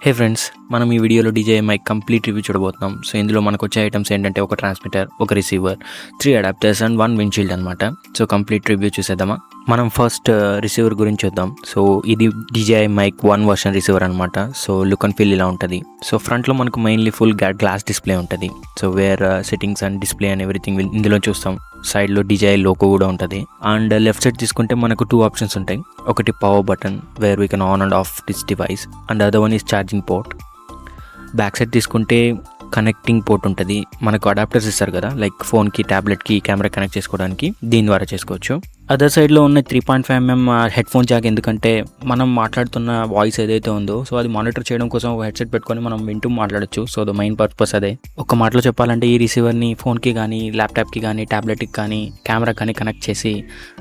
హే friends, మనం ఈ వీడియోలో DJI మైక్ కంప్లీట్ రివ్యూ చూడబోతున్నాం. సో ఇందులో మనకు వచ్చే ఐటమ్స్ ఏంటంటే ఒక ట్రాన్స్మిటర్, ఒక రిసీవర్, 3 అడాప్టర్స్ అండ్ 1 విండ్షీల్డ్ అనమాట. సో కంప్లీట్ రివ్యూ చూసేద్దామా. మనం ఫస్ట్ రిసీవర్ గురించి చూద్దాం. సో ఇది DJI మైక్ 1 వర్షన్ రిసీవర్ అనమాట. సో లుక్ అండ్ ఫీల్ ఇలా ఉంటుంది. సో ఫ్రంట్లో మనకు మెయిన్లీ ఫుల్ గ్లాస్ డిస్ప్లే ఉంటుంది. So wear settings and display and everything ఇందులో చూస్తాం. సైడ్లో DJI లోగో కూడా ఉంటుంది. అండ్ లెఫ్ట్ సైడ్ తీసుకుంటే మనకు 2 ఆప్షన్స్ ఉంటాయి. ఒకటి power button wear we can on and off this device and other one is charging port. Back side తీసుకుంటే కనెక్టింగ్ పోర్ట్ ఉంటుంది. మనకు అడాప్టర్స్ ఇస్తారు కదా, లైక్ ఫోన్కి, ట్యాబ్లెట్కి, కెమెరా కనెక్ట్ చేసుకోవడానికి, దీని ద్వారా చేసుకోవచ్చు. అదర్ సైడ్లో ఉన్న 3.5mm హెడ్ ఫోన్ జాక్, ఎందుకంటే మనం మాట్లాడుతున్న వాయిస్ ఏదైతే ఉందో సో అది మానిటర్ చేయడం కోసం ఒక హెడ్సెట్ పెట్టుకొని మనం వింటూ మాట్లాడచ్చు. సో ద మెయిన్ పర్పస్ అదే. ఒక మాటలో చెప్పాలంటే ఈ రిసీవర్ని ఫోన్కి కానీ, ల్యాప్టాప్కి కానీ, ట్యాబ్లెట్కి కానీ, కెమెరా కానీ కనెక్ట్ చేసి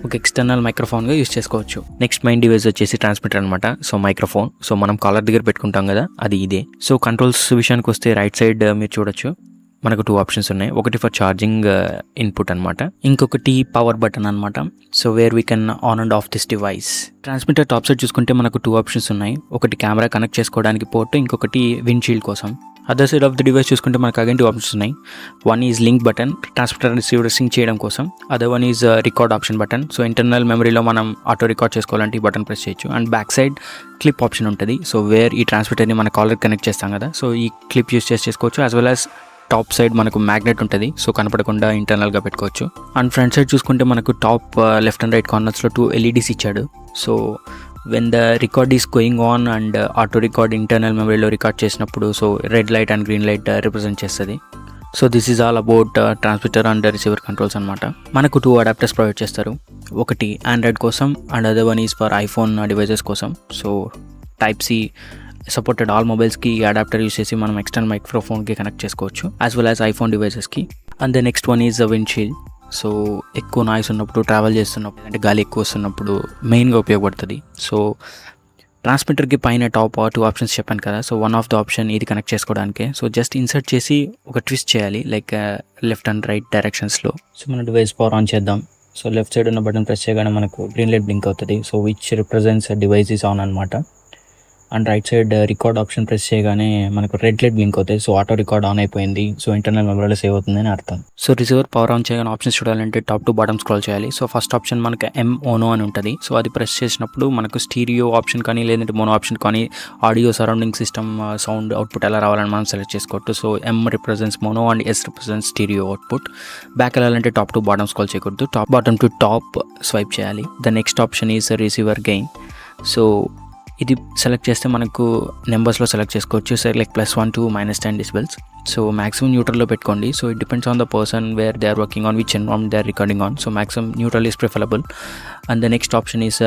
ఒక ఎక్స్టర్నల్ మైక్రోఫోన్గా యూస్ చేసుకోవచ్చు. నెక్స్ట్ మెయిన్ డివైస్ వచ్చేసి ట్రాన్స్మిటర్ అనమాట. సో మైక్రోఫోన్, సో మనం కాలర్ దగ్గర పెట్టుకుంటాం కదా, అది ఇదే. సో కంట్రోల్స్ విషయానికి వస్తే రైట్ సైడ్ మీరు చూడొచ్చు మనకు 2 ఆప్షన్స్ ఉన్నాయి. ఒకటి ఫర్ ఛార్జింగ్ ఇన్పుట్ అనమాట, ఇంకొకటి పవర్ బటన్ అనమాట. So where we can on and off this device. Transmitter top side చూసుకుంటే మనకు 2 ఆప్షన్స్ ఉన్నాయి. ఒకటి కెమెరా కనెక్ట్ చేసుకోవడానికి పోర్ట్, ఇంకొకటి విండ్షీల్డ్ కోసం. Other side of the device చూసుకుంటే మనకు అగైన్ 2 ఆప్షన్స్ ఉన్నాయి. One is link button, transmitter receiver sync చేయడం కోసం. Other one is record option button. So internal మెమరీలో మనం ఆటో రికార్డ్ చేసుకోవాలంటే ఈ బటన్ ప్రెస్ చేయొచ్చు. And back side clip option ఉంటుంది. సో వేర్ ఈ ట్రాన్స్మిటర్ని మన కాలర్ కనెక్ట్ చేస్తాం కదా, సో ఈ క్లిప్ యూస్ చేసుకోవచ్చు. As well as top side మనకు మ్యాగ్నెట్ ఉంటుంది. సో కనపడకుండా ఇంటర్నల్గా పెట్టుకోవచ్చు. అండ్ ఫ్రంట్ సైడ్ చూసుకుంటే మనకు టాప్ లెఫ్ట్ అండ్ రైట్ కార్నర్స్లో 2 LEDs ఇచ్చాడు. So when the record is going on and auto record internal మెమరీలో రికార్డ్ చేసినప్పుడు so red light and green light represent చేస్తుంది. So this is all about transmitter and receiver controls అనమాట. మనకు 2 adapters provide చేస్తారు. ఒకటి Android కోసం and other one is for iPhone devices కోసం. So type C supported all మొబైల్స్కి ఈ adapter use చేసి మనం ఎక్స్టర్నల్ మైక్రోఫోన్కి కనెక్ట్ చేసుకోవచ్చు, యాజ్ వెల్ యాజ్ ఐఫోన్ డివైజెస్కి. And the next one is windshield. So ఎక్కువ నాయిస్ ఉన్నప్పుడు, ట్రావెల్ చేస్తున్నప్పుడు, అంటే గాలి ఎక్కువ వస్తున్నప్పుడు మెయిన్గా ఉపయోగపడుతుంది. సో ట్రాన్స్మిటర్కి పైన టాప్ 2 ఆప్షన్స్ చెప్పాను కదా, so one of the option ఇది కనెక్ట్ చేసుకోవడానికి. సో జస్ట్ ఇన్సర్ట్ చేసి ఒక ట్విస్ట్ చేయాలి, లైక్ లెఫ్ట్ అండ్ రైట్ డైరెక్షన్స్లో. సో మన డివైస్ పవర్ ఆన్ చేద్దాం. సో లెఫ్ట్ సైడ్ ఉన్న బటన్ ప్రెస్ చేయగానే మనకు గ్రీన్ లైట్ బ్లింక్ అవుతుంది. So which represents device is on అనమాట. And right side record option press చేయగానే మనకు రెడ్ లైట్ బ్లింక్ అవుతాయి. సో ఆటో రికార్డ్ ఆన్ అయిపోయింది. సో ఇంటర్నల్ మెమరీలో సేవ్ అవుతుందని అర్థం. సో రిసీవర్ పవర్ ఆన్ చేయగానే ఆప్షన్స్ చూడాలంటే టాప్ టు బాటమ్ స్క్రోల్ చేయాలి. సో ఫస్ట్ ఆప్షన్ మనకు మోనో అని ఉంటుంది. సో అది ప్రెస్ చేసినప్పుడు మనకు స్టీరియో ఆప్షన్ కానీ, లేదంటే మోనో ఆప్షన్ కానీ, audio surrounding system sound output ఎలా రావాలని మనం సెలెక్ట్ చేసుకోవచ్చు. So M represents mono and S represents stereo output. Back వెళ్ళాలంటే టాప్ టు బాటమ్ స్క్రోల్ చేయకూడదు, బాటమ్ టు టాప్ స్వైప్ చేయాలి. The next option is receiver gain. So ఇది select చేస్తే మనకు నెంబర్స్లో సెలెక్ట్ చేసుకోవచ్చు. Like +1 to -10 decibels. So maximum న్యూట్రల్లో పెట్టుకోండి. So it depends on the person where they are working on, which environment they are recording on. So maximum neutral is preferable. And the next option is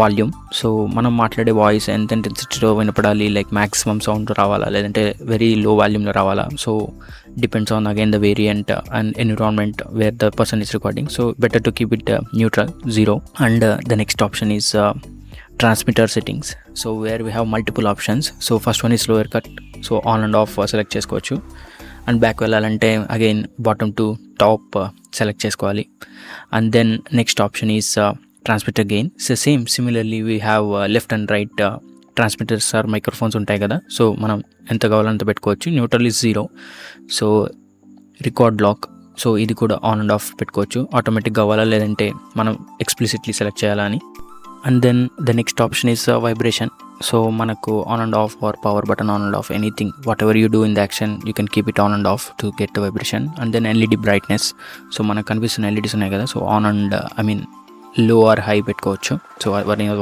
volume. So మనం మాట్లాడే voice ఎంత ఇంటెన్సిటీలో వినపడాలి, like maximum sound రావాలా, లేదంటే very low వాల్యూమ్లో రావాలా. So depends on again the variant and environment where the person is recording. So better to keep it neutral, 0. And the next option is transmitter settings. So where we have multiple options. So first one is lower cut. So on and off select చేసుకోవచ్చు. And back వెళ్ళాలంటే again bottom to top select చేసుకోవాలి. And then next option is transmitter gain. So same similarly we have left and right transmitters or microphones ఉంటాయి కదా, so మనం ఎంత కావాలంత పెట్టుకోవచ్చు. Neutral is 0. So record lock. So ఇది కూడా ఆన్ అండ్ ఆఫ్ పెట్టుకోవచ్చు, ఆటోమేటిక్ కావాలా లేదంటే మనం ఎక్స్ప్లిసిట్లీ సెలెక్ట్ చేయాలా అని. And then the next option is vibration. So మనకు on and off or power button on and off, anything whatever you do in the action you can keep it on and off to get vibration. And then LED brightness. So మనకు కనిపిస్తున్న LEDs ఉన్నాయి కదా, so on and low or high పెట్టుకోవచ్చు. So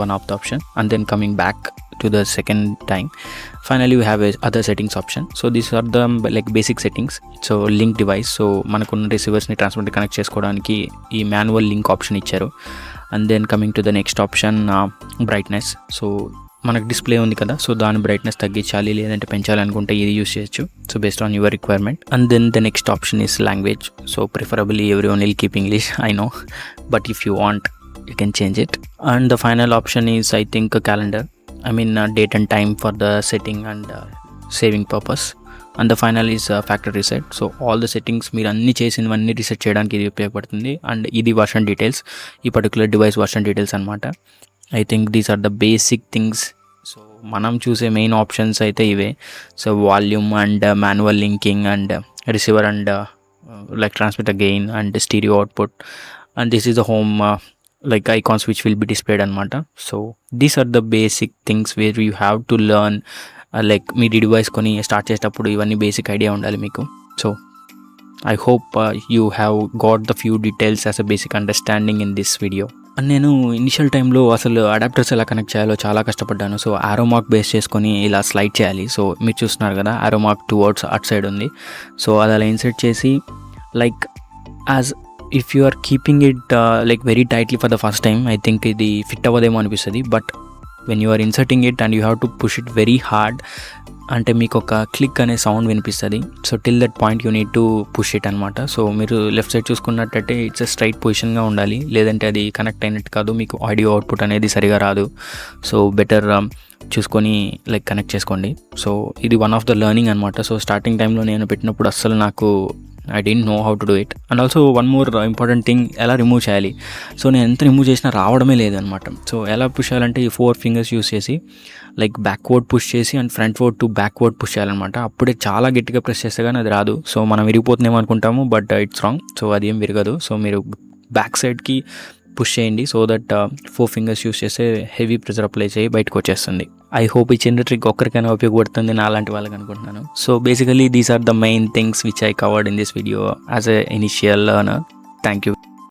one of the option. And then coming back to the second time, finally we have a other settings option. So these are the like basic settings. So link device. So మనకున్న రిసీవర్స్ని transmitter connect చేసుకోవడానికి ఈ manual link option ఇచ్చారు. And then coming to the next option brightness. So మనకు display ఉంది కదా, so దాని brightness తగ్గించాలి లేదంటే పెంచాలి అనుకుంటే ఇది యూస్ చేయొచ్చు. So based on your requirement. And then the next option is language. So preferably everyone will keep English, I know, but if you want you can change it. And the final option is I think a calendar, date and time for the setting and saving purpose. And the final is factory reset. So all the settings మీరు అన్ని చేసినవన్నీ reset చేయడానికి ఇది ఉపయోగపడుతుంది. And ఇది version details, ఈ particular device version details అనమాట. I think these are the basic things. So మనం చూసే మెయిన్ ఆప్షన్స్ అయితే ఇవే. So volume and manual linking and receiver and like transmitter gain and stereo output, and this is the home like icons which will be displayed anamata. So these are the basic things where you have to learn like me device కొని start చేసేటప్పుడు ఇవన్నీ basic idea ఉండాలి మీకు. So I hope you have got the few details as a basic understanding in this video. And నేను initial టైంలో అసలు adapters ఎలా connect చేయాలో చాలా కష్టపడ్డాను. సో ఆరో మార్క్ బేస్ చేసుకొని ఇలా స్లైడ్ చేయాలి. సో మీరు చూస్తున్నారు కదా, arrow mark towards at side ఉంది. సో అది అలా ఇన్సర్ట్ చేసి like as if you are keeping it like very tightly for the first time, I think ఇది ఫిట్ అవ్వదేమో అనిపిస్తుంది. But when you are inserting it and you have to push it very hard, అంటే మీకు ఒక click అనే sound వినిపిస్తుంది. So till that point you need to push it అనమాట. So మీరు లెఫ్ట్ సైడ్ చూసుకున్నట్టయితే ఇట్స్ స్ట్రైట్ పొజిషన్గా ఉండాలి, లేదంటే అది కనెక్ట్ అయినట్టు కాదు, మీకు ఆడియో అవుట్పుట్ అనేది సరిగా రాదు. సో బెటర్ చూసుకొని లైక్ కనెక్ట్ చేసుకోండి. సో ఇది వన్ ఆఫ్ ద లెర్నింగ్ అనమాట. సో స్టార్టింగ్ టైంలో నేను పెట్టినప్పుడు అస్సలు నాకు I don't know how to do it. And also one more important thing, ఎలా రిమూవ్ చేయాలి. సో నేను ఎంత రిమూవ్ చేసినా రావడమే లేదనమాట. సో ఎలా పుష్ చేయాలంటే ఈ 4 ఫింగర్స్ యూస్ చేసి లైక్ బ్యాక్వర్డ్ పుష్ చేసి and front word to backward push చేయాలన్నమాట. అప్పుడే చాలా గట్టిగా ప్రెస్ చేస్తే కానీ అది రాదు. సో మనం విరిగిపోతుందేమో అనుకుంటాము, బట్ ఇట్స్ రాంగ్. సో అది ఏం విరగదు. సో మీరు బ్యాక్ సైడ్కి పుష్ చేయండి. సో దట్ 4 ఫింగర్స్ యూస్ చేస్తే హెవీ ప్రెజర్ అప్లై చేయి బయటకు వచ్చేస్తుంది. ఐ హోప్ ఈ చిన్న ట్రిక్ ఒక్కరికైనా ఉపయోగపడుతుంది నా లాంటి వాళ్ళకి అనుకుంటున్నాను. So basically these are the main things which I covered in this video as a initial learner. Thank you.